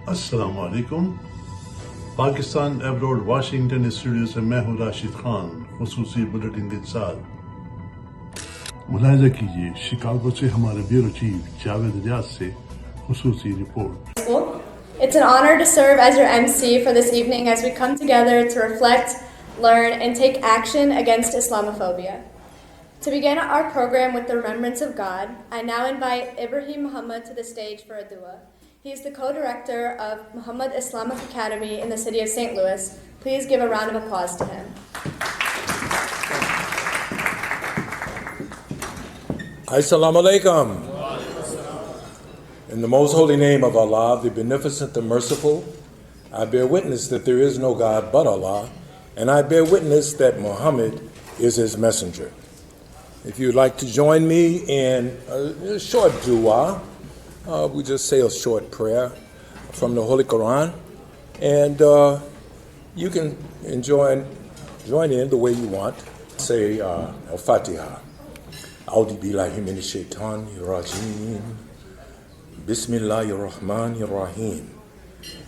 अस्सलाम वालेकुम। Pakistan abroad Washington studio से मैं हूँ राशिद खान, खुसूसी बुलेटिन के साथ। मुलाहिजा कीजिए शिकागो से हमारे ब्यूरो चीफ जावेद रियाज से खुसूसी report. It's an honor to serve as your MC for this evening as we come together to reflect, learn, and take action against Islamophobia. To begin our program with the remembrance of God, I now invite Ibrahim Muhammad to the stage for a dua. He is the co-director of Muhammad Islamic Academy in the city of St. Louis. Please give a round of applause to him. Assalamu alaikum. In the most holy name of Allah, the beneficent, the merciful, I bear witness that there is no God but Allah, and I bear witness that Muhammad is his messenger. If you'd like to join me in a short dua, we just say a short prayer from the Holy Quran, and you can join in the way you want. Say Al-Fatiha. A'udhu billahi minash shaitanir rajim. Bismillahir Rahmanir Rahim.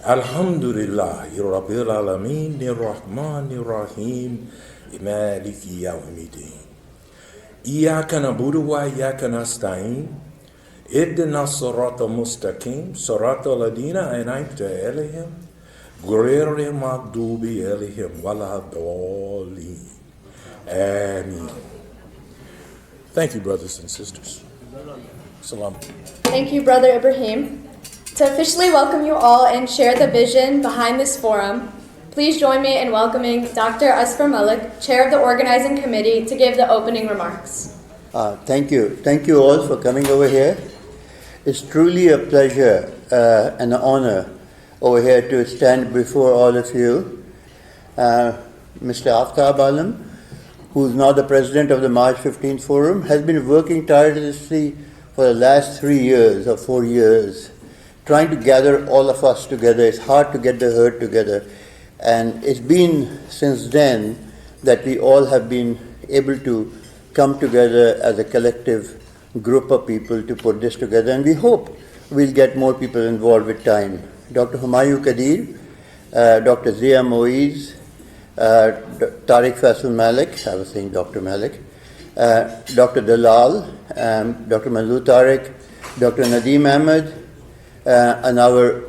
Alhamdulillahi Rabbil Alameen Rahmanir Rahim Maliki Yawmiddin. Iyyaka na'budu wa iyyaka nasta'in. Ihdina as-siratal mustaqim, siratal ladina an'amta alayhim, ghayril maghdubi alayhim waladdallin. Ameen. Thank you, brothers and sisters. Salam. Thank you, Brother Ibrahim. To officially welcome you all and share the vision behind this forum, please join me in welcoming Dr. Asfar Malik, Chair of the Organizing Committee, to give the opening remarks. Thank you. Thank you all for coming over here. It's truly a pleasure and an honor over here to stand before all of you. Mr. Aftab Alam, who's now the president of the March 15th Forum, has been working tirelessly for the last 3 years or 4 years, trying to gather all of us together. It's hard to get the herd together. And it's been since then that we all have been able to come together as a collective group of people to put this together. And we hope we'll get more people involved with time. Dr. Humayun Qadir, Dr. Zia Moiz, Tariq Faisal Malik, I was saying Dr. Malik, Dr. Dalal, Dr. Manzoor Tariq, Dr. Nadeem Ahmed, and our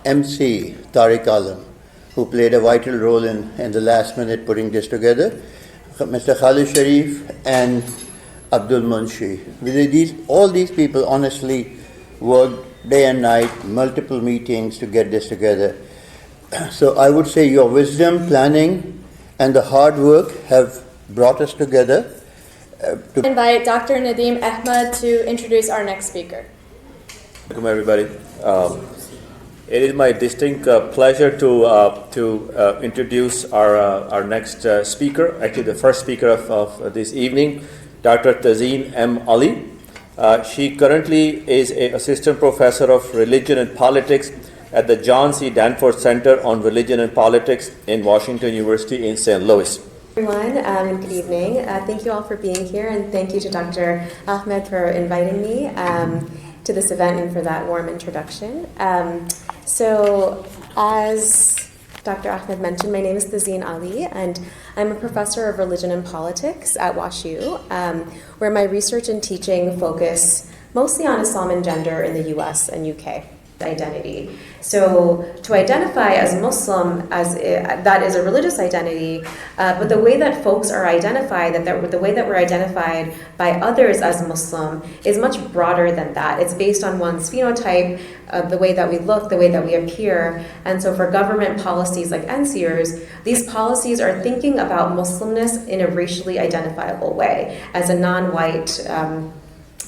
MC, Tariq Alam, who played a vital role in the last minute putting this together, Mr. Khalid Sharif, and Abdul Munshi. All these people honestly worked day and night, multiple meetings to get this together. So I would say your wisdom, planning, and the hard work have brought us together. I invite Dr. Nadeem Ahmed to introduce our next speaker. Welcome, everybody. It is my distinct pleasure to introduce our next speaker, actually the first speaker of this evening, Dr. Tazeen M. Ali. She currently is an assistant professor of religion and politics at the John C. Danforth Center on Religion and Politics in Washington University in St. Louis. Everyone, good evening. Thank you all for being here, and thank you to Dr. Ahmed for inviting me to this event and for that warm introduction. So, as Dr. Ahmed mentioned, my name is Tazeen Ali, and I'm a professor of religion and politics at WashU, where my research and teaching focus mostly on Islam and gender in the US and UK. Identity. So to identify as Muslim, that is a religious identity, but the way that folks are identified, the way that we're identified by others as Muslim is much broader than that. It's based on one's phenotype, the way that we look, the way that we appear. And so for government policies like NCERS, these policies are thinking about Muslimness in a racially identifiable way, as a non-white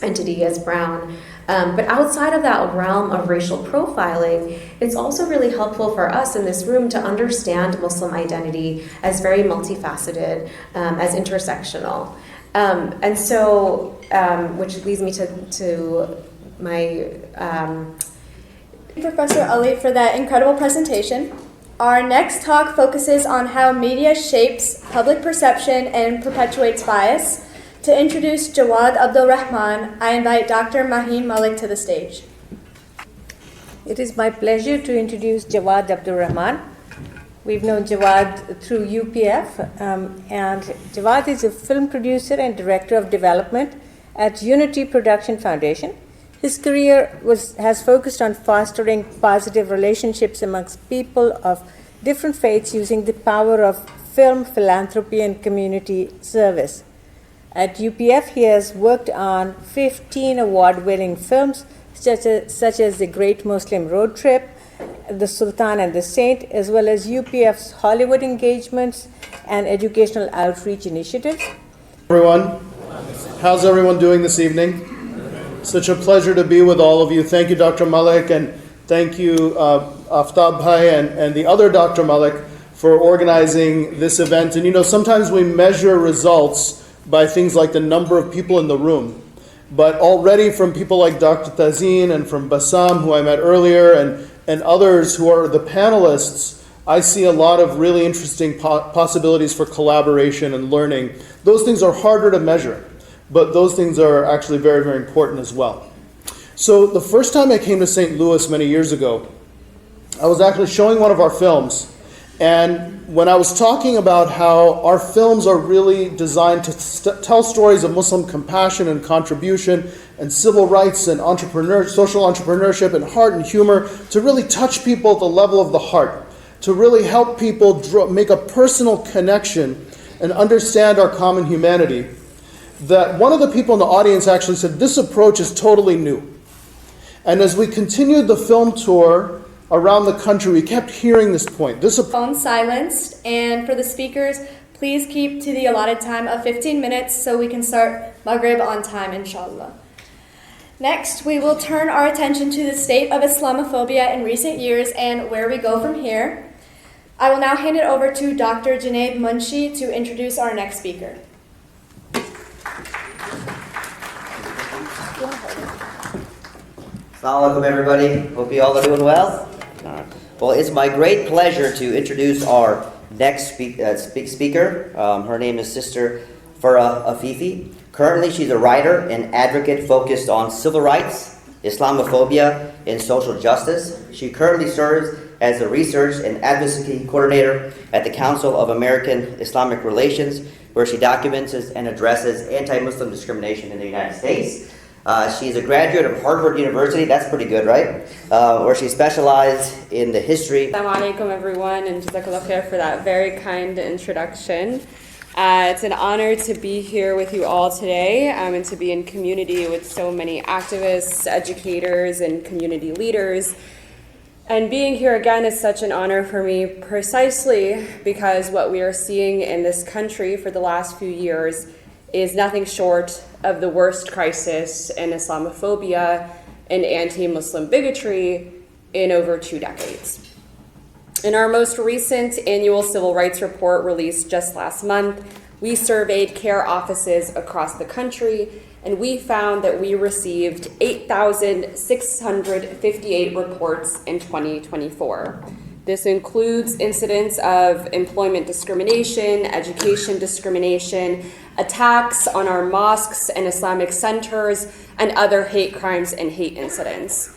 entity, as brown. But outside of that realm of racial profiling, it's also really helpful for us in this room to understand Muslim identity as very multifaceted, as intersectional. And so, which leads me to my... Professor Ali, for that incredible presentation. Our next talk focuses on how media shapes public perception and perpetuates bias. To introduce Jawad Abdul Rahman, I invite Dr. Maheen Malik to the stage. It is my pleasure to introduce Jawad Abdur Rahman. We've known Jawad through UPF, and Jawad is a film producer and director of development at Unity Production Foundation. His career has focused on fostering positive relationships amongst people of different faiths using the power of film, philanthropy, and community service. At UPF, he has worked on 15 award-winning films, such as The Great Muslim Road Trip, The Sultan and the Saint, as well as UPF's Hollywood engagements and educational outreach initiatives. Everyone, how's everyone doing this evening? Such a pleasure to be with all of you. Thank you, Dr. Malik, and thank you, Aftab Bhai and the other Dr. Malik for organizing this event. And you know, sometimes we measure results by things like the number of people in the room. But already from people like Dr. Tazeen and from Bassam, who I met earlier, and others who are the panelists, I see a lot of really interesting possibilities for collaboration and learning. Those things are harder to measure, but those things are actually very, very important as well. So the first time I came to St. Louis many years ago, I was actually showing one of our films. And when I was talking about how our films are really designed to tell stories of Muslim compassion and contribution and civil rights and social entrepreneurship and heart and humor, to really touch people at the level of the heart, to really help people make a personal connection and understand our common humanity, that one of the people in the audience actually said, this approach is totally new. And as we continued the film tour around the country, we kept hearing this point. Phone silenced, and for the speakers, please keep to the allotted time of 15 minutes so we can start Maghrib on time, inshallah. Next, we will turn our attention to the state of Islamophobia in recent years and where we go from here. I will now hand it over to Dr. Junaid Munshi to introduce our next speaker. Assalamu alaikum, everybody. Hope you all are doing well. Well, it's my great pleasure to introduce our next speaker. Her name is Sister Farah Afifi. Currently, she's a writer and advocate focused on civil rights, Islamophobia, and social justice. She currently serves as the research and advocacy coordinator at the Council of American Islamic Relations, where she documents and addresses anti-Muslim discrimination in the United States. She's a graduate of Harvard University, that's pretty good, right? Where she specialized in the history. Assalamu alaikum, everyone, and jazakallah khair for that very kind introduction. It's an honor to be here with you all today and to be in community with so many activists, educators, and community leaders. And being here again is such an honor for me precisely because what we are seeing in this country for the last few years is nothing short of the worst crisis in Islamophobia and anti-Muslim bigotry in over 2 decades. In our most recent annual civil rights report released just last month, we surveyed care offices across the country, and we found that we received 8,658 reports in 2024. This includes incidents of employment discrimination, education discrimination, attacks on our mosques and Islamic centers, and other hate crimes and hate incidents.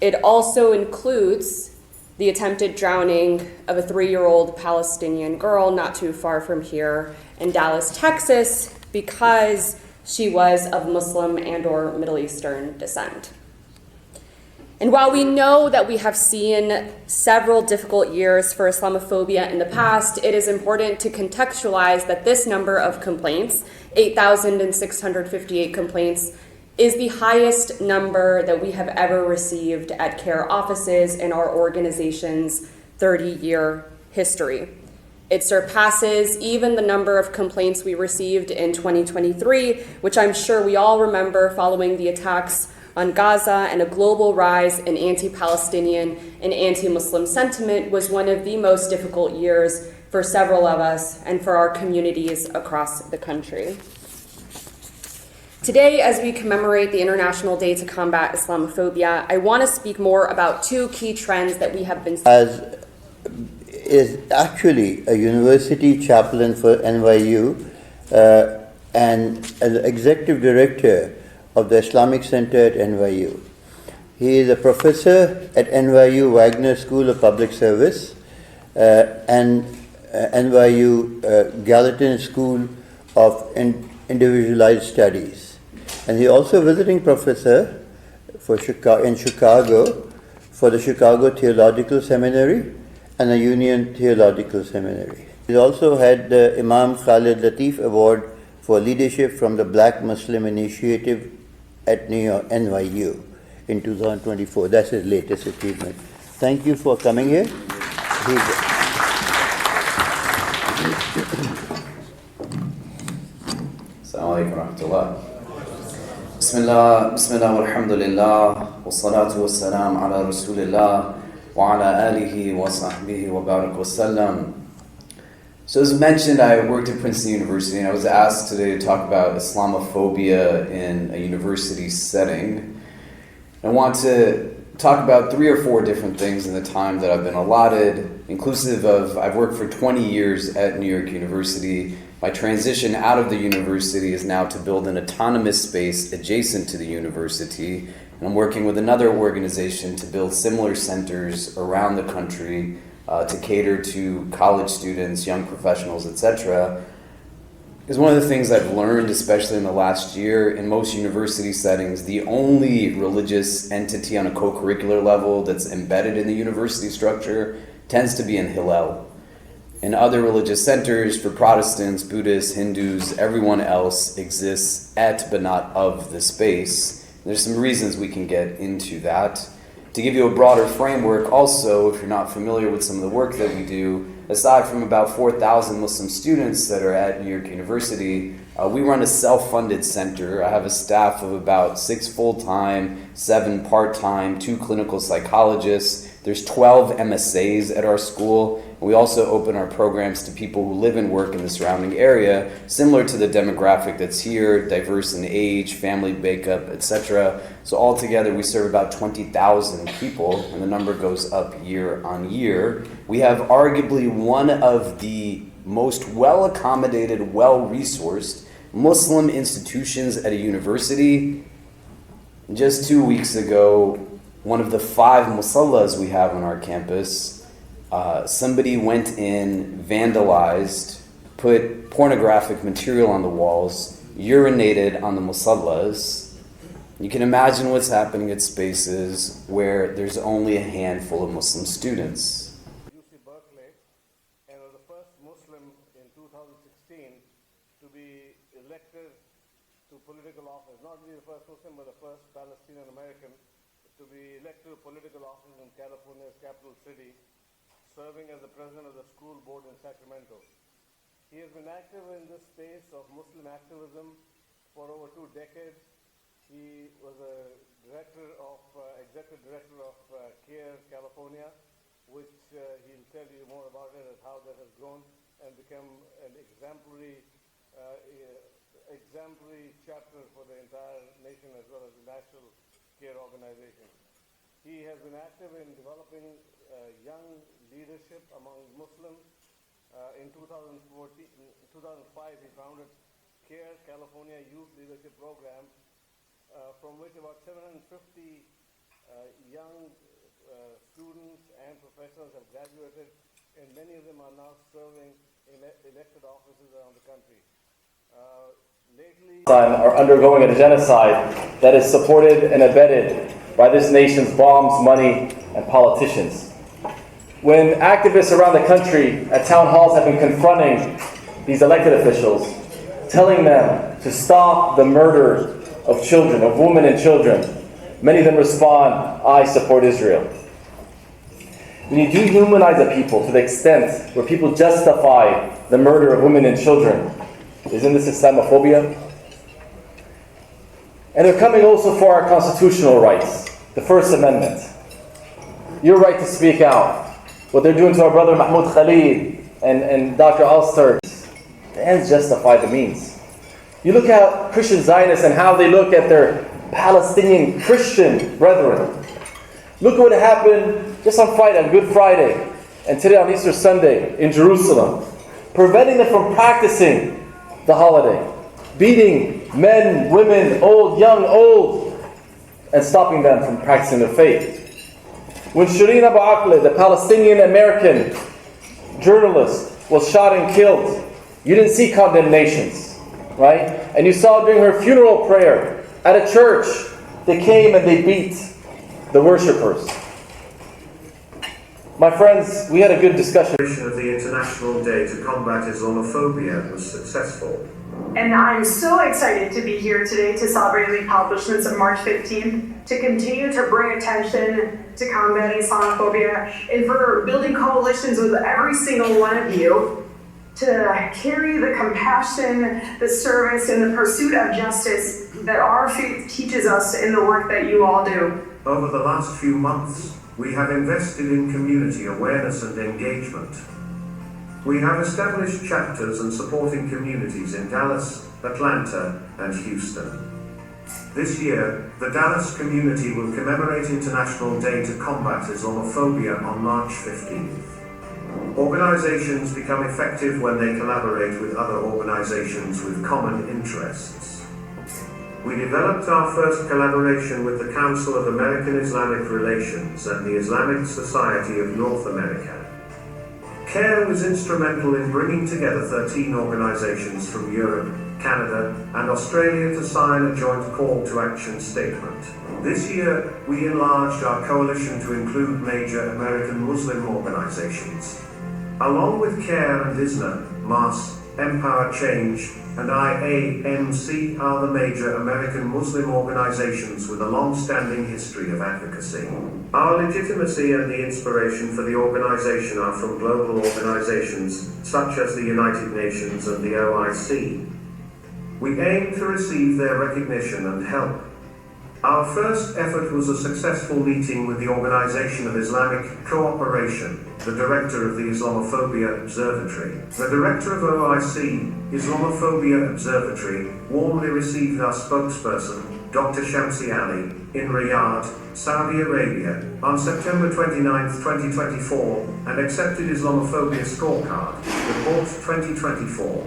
It also includes the attempted drowning of a 3-year-old Palestinian girl not too far from here in Dallas, Texas, because she was of Muslim and or Middle Eastern descent. And while we know that we have seen several difficult years for Islamophobia in the past, it is important to contextualize that this number of complaints, 8,658 complaints, is the highest number that we have ever received at care offices in our organization's 30-year history. It surpasses even the number of complaints we received in 2023, which I'm sure we all remember following the attacks on Gaza, and a global rise in anti-Palestinian and anti-Muslim sentiment was one of the most difficult years for several of us and for our communities across the country. Today, as we commemorate the International Day to Combat Islamophobia, I want to speak more about 2 key trends that we have been seeing. As is actually a university chaplain for NYU and an executive director of the Islamic Center at NYU. He is a professor at NYU Wagner School of Public Service and NYU Gallatin School of Individualized Studies. And he is also a visiting professor in Chicago for the Chicago Theological Seminary and the Union Theological Seminary. He also had the Imam Khalid Latif Award for Leadership from the Black Muslim Initiative at NYU in 2024. That's his latest achievement. Thank you for coming here. Assalamu alaikum wa rahmatullah. Bismillah walhamdulillah wa salatu wa salam ala rasulillah wa ala alihi wa sahbihi wa barak wa sallam. So as mentioned, I worked at Princeton University and I was asked today to talk about Islamophobia in a university setting. I want to talk about 3 or 4 different things in the time that I've been allotted, inclusive of I've worked for 20 years at New York University. My transition out of the university is now to build an autonomous space adjacent to the university. And I'm working with another organization to build similar centers around the country to cater to college students, young professionals, etc. Because one of the things I've learned, especially in the last year, in most university settings, the only religious entity on a co-curricular level that's embedded in the university structure tends to be in Hillel. In other religious centers, for Protestants, Buddhists, Hindus, everyone else exists at but not of the space. There's some reasons we can get into that. To give you a broader framework also, if you're not familiar with some of the work that we do, aside from about 4,000 Muslim students that are at New York University, we run a self-funded center. I have a staff of about 6 full-time, 7 part-time, 2 clinical psychologists. There's 12 MSAs at our school. We also open our programs to people who live and work in the surrounding area, similar to the demographic that's here, diverse in age, family makeup, etc. So altogether, we serve about 20,000 people, and the number goes up year on year. We have arguably one of the most well-accommodated, well-resourced Muslim institutions at a university. Just 2 weeks ago, one of the 5 musallas we have on our campus, somebody went in, vandalized, put pornographic material on the walls, urinated on the musallas. You can imagine what's happening at spaces where there's only a handful of Muslim students. UC Berkeley, and was the first Muslim in 2016 to be elected to political office. Not only the first Muslim, but the first Palestinian American to be elected to political office in California's capital city, serving as the president of the school board in Sacramento. He has been active in this space of Muslim activism for over 2 decades. He was a executive director of CARE California, which he'll tell you more about it and how that has grown and become an exemplary chapter for the entire nation as well as the national CARE organization. He has been active in developing young leadership among Muslims. In 2005, he founded CARE California Youth Leadership Program, from which about 750 young students and professionals have graduated, and many of them are now serving in elected offices around the country. Are undergoing a genocide that is supported and abetted by this nation's bombs, money, and politicians. When activists around the country at town halls have been confronting these elected officials, telling them to stop the murder of children, of women and children, many of them respond, "I support Israel." When you dehumanize a people to the extent where people justify the murder of women and children, isn't this Islamophobia? And they're coming also for our constitutional rights, the First Amendment. Your right to speak out. What they're doing to our brother Mahmoud Khalid and Dr. Alster, the ends justify the means. You look at Christian Zionists and how they look at their Palestinian Christian brethren. Look at what happened just on Friday, on Good Friday, and today on Easter Sunday in Jerusalem, preventing them from practicing the holiday, beating men, women, old, young, old. and stopping them from practicing their faith. When Shireen Abu Akleh, the Palestinian-American journalist, was shot and killed, you didn't see condemnations, right? And you saw during her funeral prayer at a church, they came and they beat the worshipers. My friends, we had a good discussion. Of the International Day to Combat Islamophobia was successful. And I'm so excited to be here today to celebrate the accomplishments of March 15th, to continue to bring attention to combating Islamophobia, and for building coalitions with every single one of you to carry the compassion, the service, and the pursuit of justice that our faith teaches us in the work that you all do. Over the last few months, we have invested in community awareness and engagement. We have established chapters and supporting communities in Dallas, Atlanta, and Houston. This year, the Dallas community will commemorate International Day to Combat Islamophobia on March 15th. Organizations become effective when they collaborate with other organizations with common interests. We developed our first collaboration with the Council of American Islamic Relations and the Islamic Society of North America. CARE was instrumental in bringing together 13 organizations from Europe, Canada, and Australia to sign a joint call to action statement. This year, we enlarged our coalition to include major American Muslim organizations. Along with CARE and ISNA, MAS, Empower Change, and IAMC are the major American Muslim organizations with a long-standing history of advocacy. Our legitimacy and the inspiration for the organization are from global organizations such as the United Nations and the OIC. We aim to receive their recognition and help. Our first effort was a successful meeting with the Organization of Islamic Cooperation, the director of the Islamophobia Observatory. The director of OIC, Islamophobia Observatory, warmly received our spokesperson, Dr. Shamsi Ali, in Riyadh, Saudi Arabia, on September 29, 2024, and accepted Islamophobia Scorecard, Report 2024.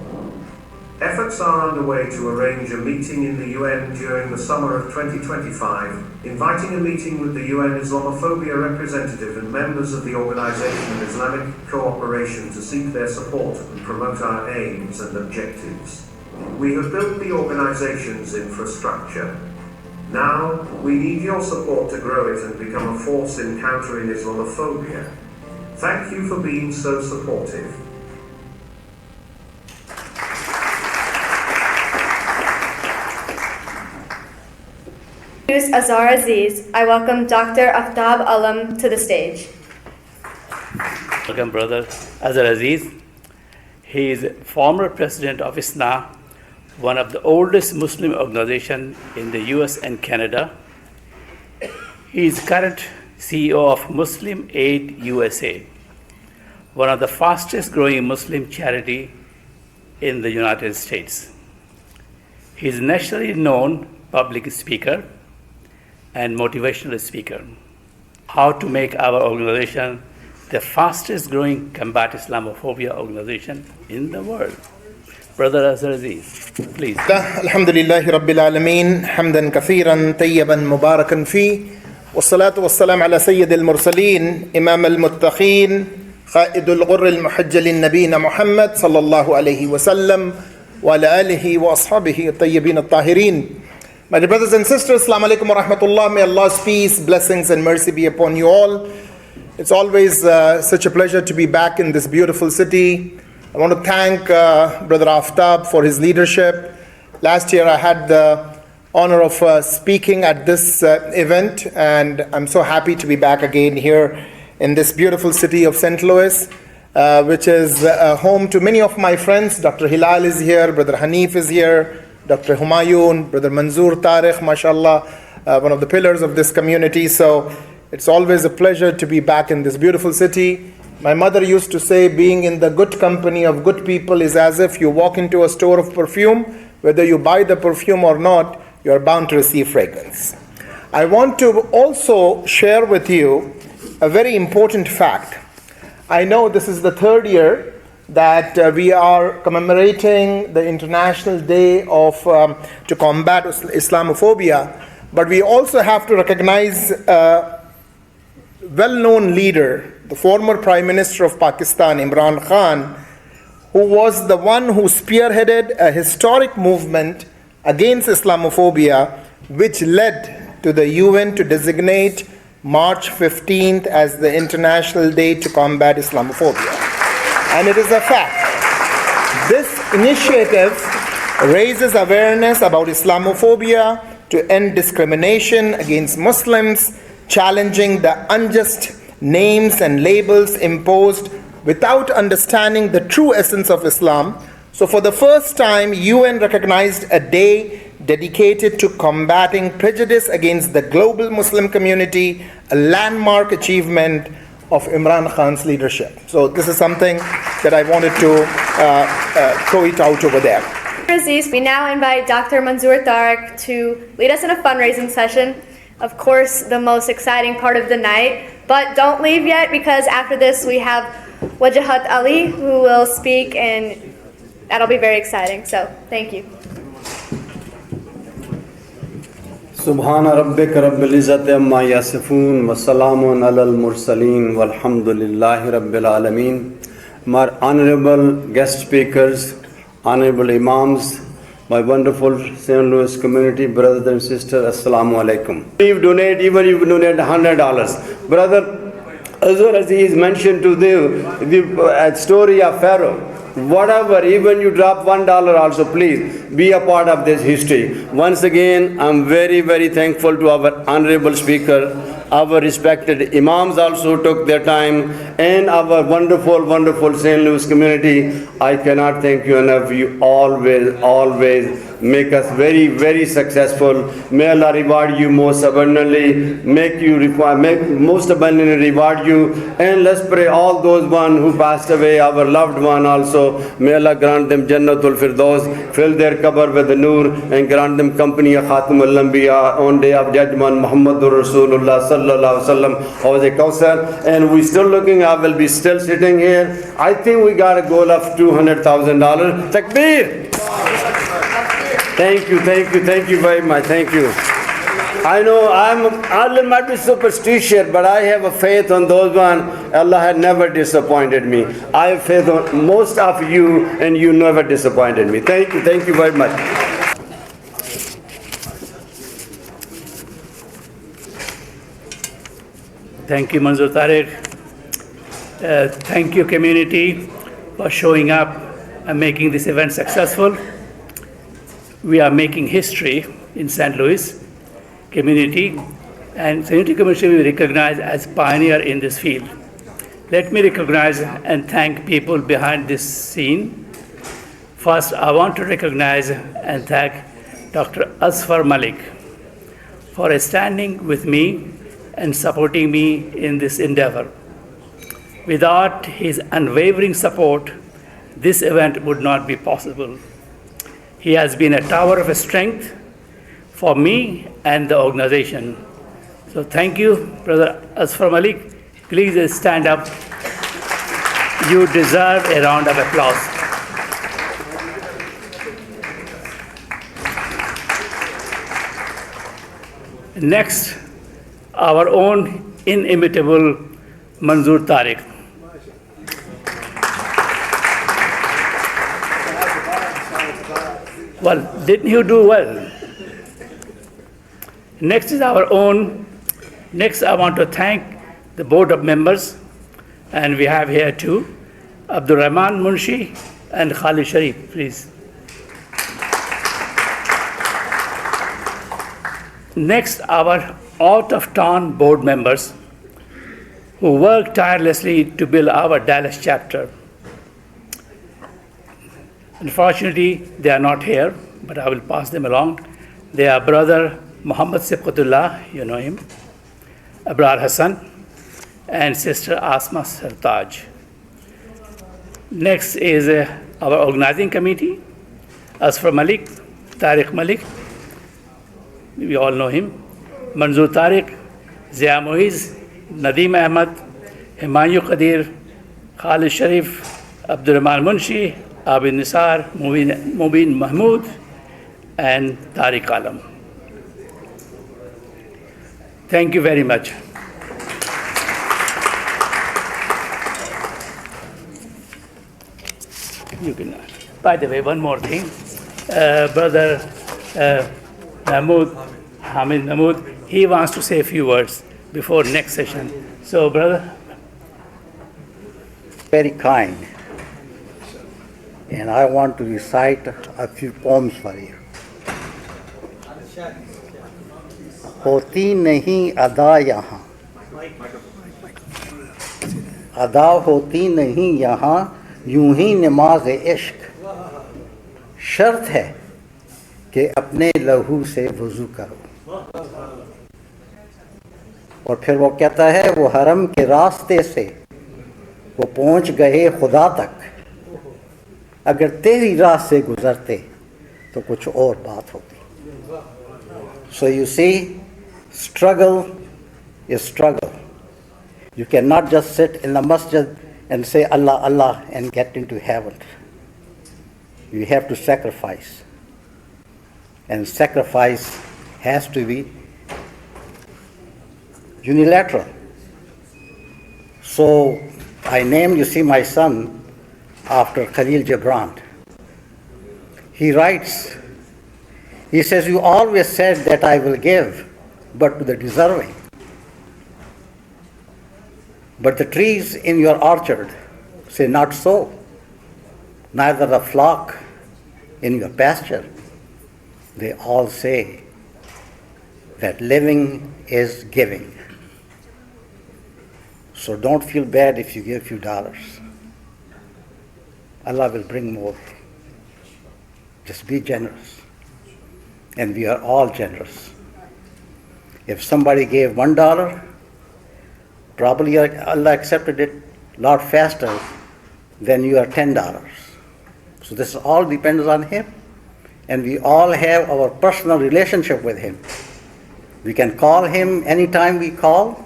Efforts are underway to arrange a meeting in the UN during the summer of 2025, inviting a meeting with the UN Islamophobia representative and members of the Organization of Islamic Cooperation to seek their support and promote our aims and objectives. We have built the organization's infrastructure. Now, we need your support to grow it and become a force in countering Islamophobia. Thank you for being so supportive. Azhar Aziz, I welcome Dr. Aftab Alam to the stage. Welcome, Brother Azhar Aziz. He is former president of ISNA, one of the oldest Muslim organizations in the US and Canada. He is current CEO of Muslim Aid USA, one of the fastest growing Muslim charity in the United States. He is nationally known public speaker and motivational speaker. How to make our organization the fastest growing combat Islamophobia organization in the world. Brother Azhar Aziz, please. Alhamdulillahi Rabbil Alameen, hamdan kathiran, tayyiban mubarakan fi, wassalatu wassalam ala sayyidil mursaleen, imam al-muttaqeen, qaidul ghurr al-muhajjalin nabiyina Muhammad sallallahu alayhi wa sallam, wa ala alihi wa ashabihi at-tayyibin at-tahirin. My dear brothers and sisters, Assalamu alaikum wa rahmatullah. May Allah's peace, blessings and mercy be upon you all. It's always such a pleasure to be back in this beautiful city. I want to thank Brother Aftab for his leadership. Last year I had the honor of speaking at this event, and I'm so happy to be back again here in this beautiful city of St. Louis, which is home to many of my friends. Dr. Hilal is here, Brother Hanif is here, Dr. Humayun, Brother Manzoor Tariq, mashallah, one of the pillars of this community. So it's always a pleasure to be back in this beautiful city. My mother used to say, being in the good company of good people is as if you walk into a store of perfume. Whether you buy the perfume or not, you are bound to receive fragrance. I want to also share with you a very important fact. I know this is the third year that we are commemorating the International Day of to combat Islamophobia. but we also have to recognize a well-known leader, the former Prime Minister of Pakistan, Imran Khan, who was the one who spearheaded a historic movement against Islamophobia, which led to the UN to designate March 15th as the International Day to Combat Islamophobia. And it is a fact. This initiative raises awareness about Islamophobia to end discrimination against Muslims, challenging the unjust names and labels imposed without understanding the true essence of Islam. So for the first time, UN recognized a day dedicated to combating prejudice against the global Muslim community, a landmark achievement of Imran Khan's leadership. So this is something that I wanted to throw it out over there. We now invite Dr. Manzoor Tariq to lead us in a fundraising session. Of course, the most exciting part of the night. But don't leave yet, because after this we have Wajahat Ali, who will speak, and that'll be very exciting. So, thank you. Subhana rabbika rabbil izzati amma yasifun wa salamun alal mursaleen walhamdulillahi rabbil alameen. My honorable guest speakers, honorable imams, my wonderful St. Louis community, brothers and sisters, assalamu alaikum. Even you donate $100. Brother Azhar Aziz mentioned to the story of Pharaoh. Whatever, even you drop $1 also, please be a part of this history. Once again, I'm very, very thankful to our honorable speaker. Our respected imams also took their time, and our wonderful, wonderful St. Louis community. I cannot thank you enough. You always make us very, very successful. May Allah reward you most abundantly, make most abundantly reward you. And let's pray all those one who passed away, our loved one also. May Allah grant them Jannatul Firdaus, fill their qabr with the Noor, and grant them company of Khatamul Anbiya on day of judgment, Muhammadur Rasulullah sallallahu alaihi wasallam, Hawz Kausar. And we still looking, I will be still sitting here. I think we got a goal of $200,000. Takbir! Thank you very much. Thank you. I know Allah might be superstitious, but I have a faith on those one. Allah had never disappointed me. I have faith on most of you, and you never disappointed me. Thank you very much. Thank you, Manzoor Tariq. Thank you, community, for showing up and making this event successful. We are making history in St. Louis community, and St. Louis community we recognize as pioneer in this field. Let me recognize and thank people behind this scene. First, I want to recognize and thank Dr. Asfar Malik for standing with me and supporting me in this endeavor. Without his unwavering support, this event would not be possible. He has been a tower of strength for me and the organization. So thank you, Brother Asfar Malik. Please stand up. You deserve a round of applause. Next, our own inimitable Manzoor Tariq. Well, didn't you do well? Next, I want to thank the board of members, and we have here too, Abdul Rahman Munshi and Khalid Sharif, please. Next, our out-of-town board members who work tirelessly to build our Dallas chapter. Unfortunately, they are not here, but I will pass them along. They are Brother Muhammad Sibqatullah, you know him, Abrar Hassan, and Sister Asma Sartaj. Next is our organizing committee, Asfar Malik, Tariq Malik, we all know him, Manzoor Tariq, Zia Muiz, Nadeem Ahmad, Himayu Qadir, Khalid Sharif, Abdul Rahman Munshi, Abid Nisar, Mubin Mahmood, and Tariq Alam. Thank you very much. You can. By the way, one more thing. Brother Hamid Mahmood, he wants to say a few words before next session. So, brother. Very kind. And I want to recite a few poems for you. होती नहीं अदा यहाँ, अदा होती नहीं यहाँ, यूं ही नमाज इश्क, शर्त है कि अपने लहू से वज़ू करो। और फिर वो कहता है वो हरम के रास्ते से वो पहुंच गए खुदा तक, अगर तेरी राह से गुजरते तो कुछ और बात होती। So you see, struggle is struggle. You cannot just sit in the masjid and say Allah, Allah and get into heaven. You have to sacrifice. And sacrifice has to be unilateral. So I named, you see, my son after Khalil Gibran. He writes, he says, you always said that I will give, but to the deserving. But the trees in your orchard say not so, neither the flock in your pasture. They all say that living is giving. So don't feel bad if you give a few dollars. Allah will bring more. Just be generous. And we are all generous. If somebody gave $1, probably Allah accepted it a lot faster than your $10. So this all depends on Him. And we all have our personal relationship with Him. We can call Him anytime we call,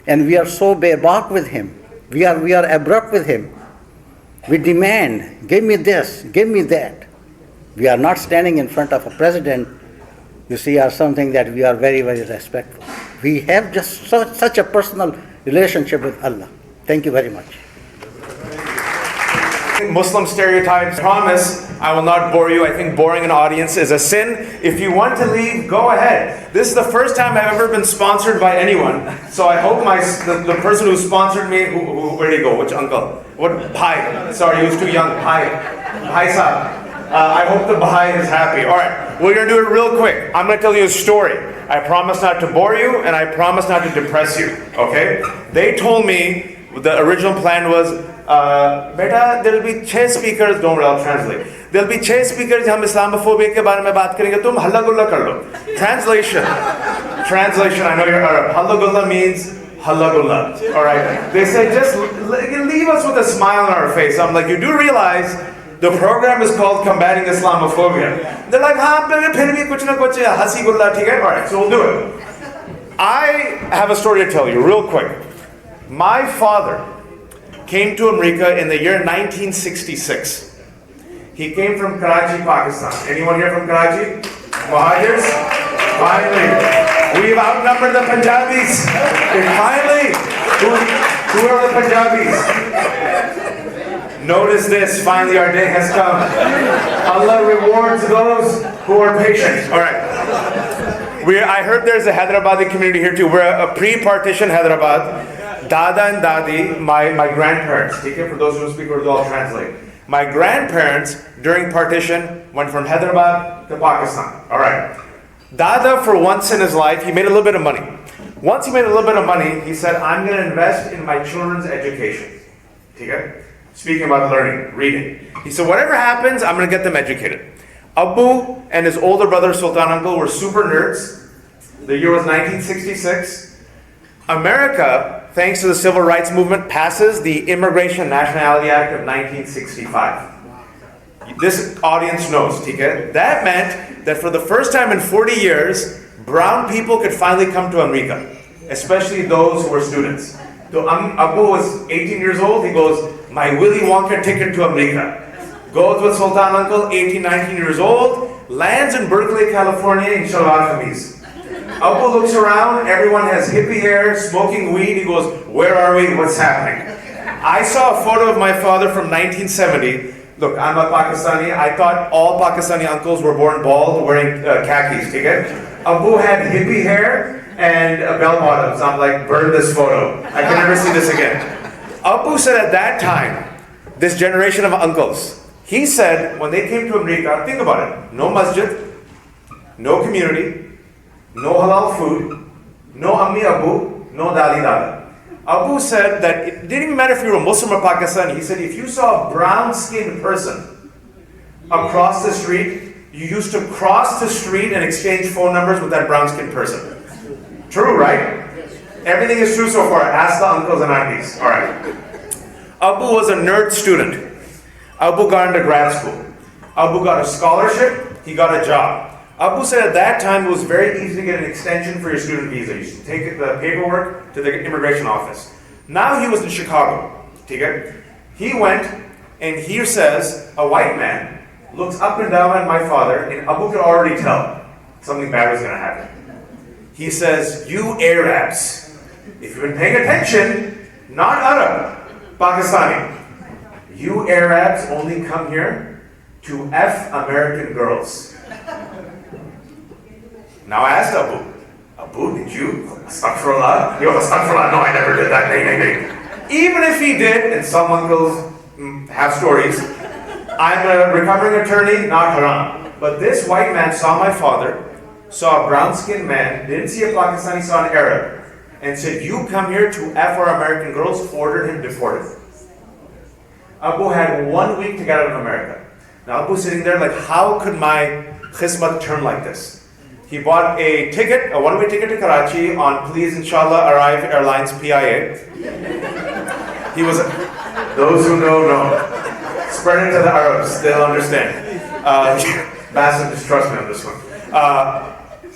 and we are so bareback with Him. We are abrupt with Him. We demand, give me this, give me that. We are not standing in front of a president, you see, or something that we are very, very respectful. We have just such a personal relationship with Allah. Thank you very much. Muslim stereotypes. Promise I will not bore you. I think boring an audience is a sin. If you want to leave, go ahead. This is the first time I've ever been sponsored by anyone. So I hope the person who sponsored me, where did he go? Which uncle? What? Bhai. Sorry, he was too young. Bhai Sahib. I hope the Bhai is happy. All right, we're going to do it real quick. I'm going to tell you a story. I promise not to bore you, and I promise not to depress you. Okay? They told me the original plan was, beta, there will be 6 speakers. Don't worry, I'll translate. There will be 6 speakers. हम Islamophobia के बारे में बात करेंगे. तुम हल्ला गुल्ला कर लो. Translation. I know you're Arab. Halla gulla means halla gulla. All right. They say just leave us with a smile on our face. I'm like, you do realize the program is called Combating Islamophobia. They're like, हाँ, फिर भी कुछ ना कुछ हंसी गुल्ला ठीक है. All right, so we'll do it. I have a story to tell you real quick. My father came to America in the year 1966. He came from Karachi, Pakistan. Anyone here from Karachi? Muhajirs? Finally. We've outnumbered the Punjabis. Finally. Who are the Punjabis? Notice this. Finally our day has come. Allah rewards those who are patient. All right. I heard there's a Hyderabadi community here too. We're a pre-partition Hyderabad. Dada and Dadi, my grandparents, for those who don't speak Urdu, I'll translate. My grandparents, during partition, went from Hyderabad to Pakistan. All right. Dada, for once in his life, he made a little bit of money. Once he made a little bit of money, he said, I'm going to invest in my children's education. Okay? Speaking about learning, reading. He said, whatever happens, I'm going to get them educated. Abu and his older brother, Sultan Uncle, were super nerds. The year was 1966. America, thanks to the Civil Rights Movement, passes the Immigration Nationality Act of 1965. This audience knows, okay? That meant that for the first time in 40 years, brown people could finally come to America, especially those who were students. So Abu was 18 years old. He goes, my Willy Wonka ticket to America. Goes with Sultan Uncle, 18, 19 years old, lands in Berkeley, California in Shalwar Khamis. Abu looks around, everyone has hippie hair, smoking weed. He goes, where are we? What's happening? I saw a photo of my father from 1970. Look, I'm a Pakistani. I thought all Pakistani uncles were born bald, wearing khakis. Okay? Abu had hippie hair and bell bottoms. I'm like, burn this photo. I can never see this again. Abu said at that time, this generation of uncles, he said when they came to America, think about it, no masjid, no community, no halal food, no Ammi Abu, no Dali Dada. Abu said that it didn't even matter if you were a Muslim or Pakistani. He said if you saw a brown-skinned person across the street, you used to cross the street and exchange phone numbers with that brown-skinned person. True, right? Everything is true so far. Ask the uncles and aunties. All right. Abu was a nerd student. Abu got into grad school. Abu got a scholarship. He got a job. Abu said at that time it was very easy to get an extension for your student visa. You should take the paperwork to the immigration office. Now he was in Chicago. He went and he says a white man looks up and down at my father, and Abu could already tell something bad was going to happen. He says, you Arabs, if you've been paying attention, not Arab, Pakistani, you Arabs only come here to F American girls. Now I asked Abu, did you? Astaghfirullah. Yo, astaghfirullah. No, I never did that. Nay. Even if he did, and some uncles have stories, I'm a recovering attorney, not haram. But this white man saw my father, saw a brown-skinned man, didn't see a Pakistani, saw an Arab, and said, you come here to F our American girls, ordered him deported. Abu had 1 week to get out of America. Now Abu's sitting there like, how could my khismat turn like this? He bought a ticket, a one-way ticket to Karachi on Please Inshallah Arrive Airlines PIA. He was, those who know. Spread it to the Arabs, they'll understand. Bassett, just trust me on this one.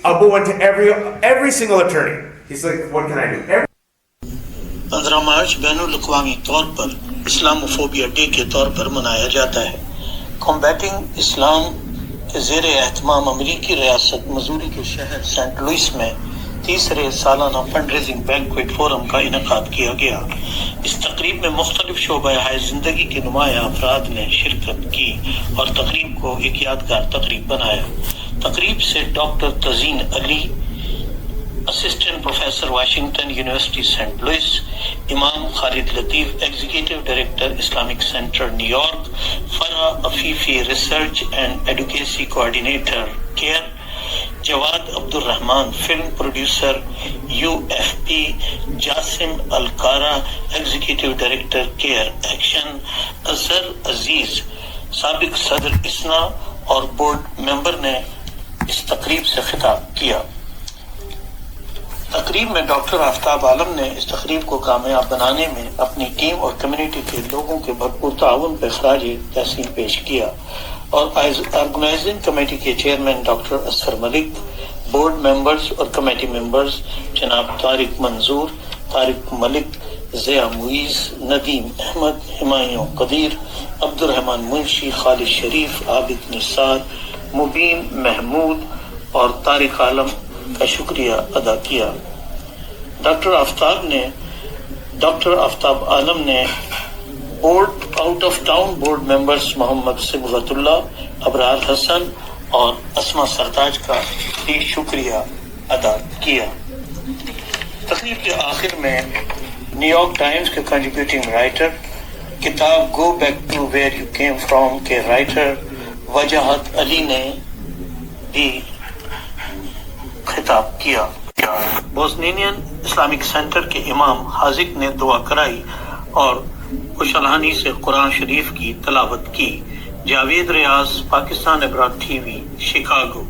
Abu went to every single attorney. He's like, what can I do? 15 मार्च बैनुल-अक़वामी तौर पर Islamophobia day के तौर पर मनाया जाता है। Combating इस्लाम के ज़ेर एहतमाम अमरीकी रियासत मसूरी के शहर सेंट लुइस में तीसरे सालाना फंड रेजिंग बैंक्वेट फोरम का इनेकाद किया गया। इस तकरीब में मुख्तलिफ शोबे जिंदगी के नुमाया अफराद ने शिरकत की और तकरीब को एक यादगार तकरीब बनाया। तकरीब से doctor Tazeen Ali, assistant professor Washington university Saint Louis, इमाम Khalid Latif, executive director Islamic centre New York, फरा अफीफी research and adequacy coordinator care, Jawad Abdul Rahman film producer UFP, Jasim अलकारा executive director care action, Azhar अजीज साबिक सदर इसना और बोर्ड मेंबर ने इस तकरीब से खिताब किया। तकरीब में डॉक्टर आफ्ताब आलम ने इस तकरीब को कामयाब बनाने में अपनी टीम और कम्युनिटी के लोगों के भरपूर ताउन पर खराज तहसीन पेश किया और ऑर्गेनाइजिंग कमेटी के chairman doctor Asfar Malik, board members और कमेटी मेंबर्स जनाब तारिक मंजूर, तारिक मलिक, ज़िया मुईज़, नदीम अहमद, हिमायूं कदीर, अब्दुर्रहमान मुंशी, खालिद शरीफ, आबिद निसार, मुबीन महमूद और तारिक आलम का शुक्रिया अदा किया। डॉक्टर आफ्ताब आलम ने board out of town board members Mohammad Sibghatullah, Abrar Hasan और अस्मा सरताज का भी शुक्रिया अदा किया। तकरीब के आखिर में न्यूयॉर्क टाइम्स के कंट्रीब्यूटिंग राइटर, किताब go back to where you came from के राइटर वजाहत अली ने भी खिताब किया। बोस्नियन इस्लामिक सेंटर के इमाम हाजिक ने दुआ कराई और खुशहाली से कुरान शरीफ की तलावत की। जावेद रियाज, पाकिस्तान अब्रॉड टीवी, शिकागो।